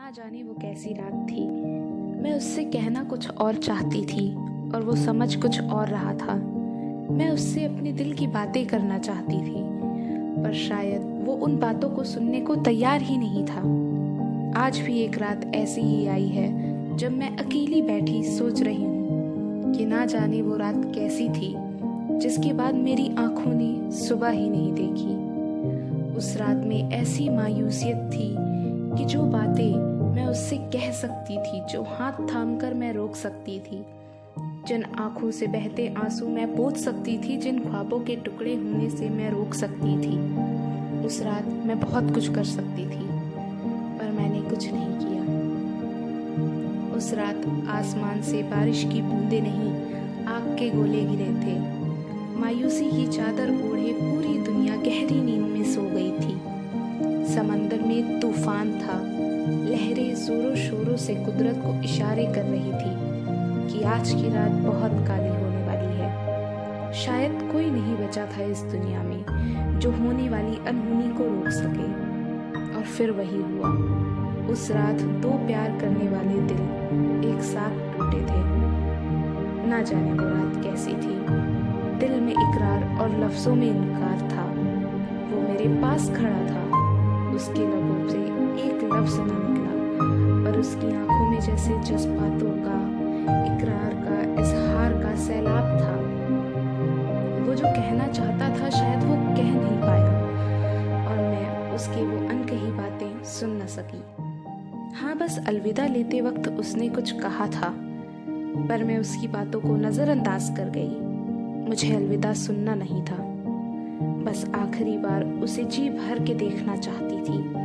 ना जाने वो कैसी रात थी। मैं उससे कहना कुछ और चाहती थी और वो समझ कुछ और रहा था। मैं उससे अपने दिल की बातें करना चाहती थी, पर शायद वो उन बातों को सुनने को तैयार ही नहीं था। आज भी एक रात ऐसी ही आई है जब मैं अकेली बैठी सोच रही हूँ कि ना जाने वो रात कैसी थी जिसके बाद मेरी आंखों ने सुबह ही नहीं देखी। उस रात में ऐसी मायूसियत थी कि जो बातें मैं उससे कह सकती थी, जो हाथ थामकर मैं रोक सकती थी, जिन आंखों से बहते आंसू मैं पोंछ सकती थी, जिन ख्वाबों के टुकड़े होने से मैं रोक सकती थी, उस रात मैं बहुत कुछ कर सकती थी, पर मैंने कुछ नहीं किया। उस रात आसमान से बारिश की बूंदें नहीं, आग के गोले गिरे थे। मायूसी की चादर ओढ़े पूरी दुनिया गहरी नींद में सो गई थी। समंदर में तूफान था, लहरें जोरों शोरों से कुदरत को इशारे कर रही थी कि आज की रात बहुत काली होने वाली है। शायद कोई नहीं बचा था इस दुनिया में जो होने वाली अनहोनी को रोक सके। और फिर वही हुआ। उस रात दो प्यार करने वाले दिल एक साथ टूटे थे। ना जाने वो रात कैसी थी। दिल में इकरार और लफ्जों में इनकार था। वो मेरे पास खड़ा था, उसके लबों से एक लफ्ज न निकला, पर उसकी आंखों में जैसे जज्बातों का, इकरार का, इजहार का सैलाब था। वो जो कहना चाहता था शायद वो कह नहीं पाया, और मैं उसकी वो अनकही बातें सुन न सकी। हाँ, बस अलविदा लेते वक्त उसने कुछ कहा था, पर मैं उसकी बातों को नज़रअंदाज कर गई। मुझे अलविदा सुनना नहीं था, बस आखिरी बार उसे जी भर के देखना चाहती थी।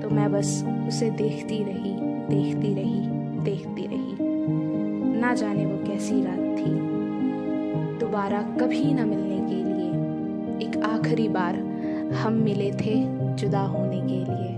तो मैं बस उसे देखती रही, देखती रही, देखती रही। ना जाने वो कैसी रात थी। दोबारा कभी न मिलने के लिए एक आखिरी बार हम मिले थे जुदा होने के लिए।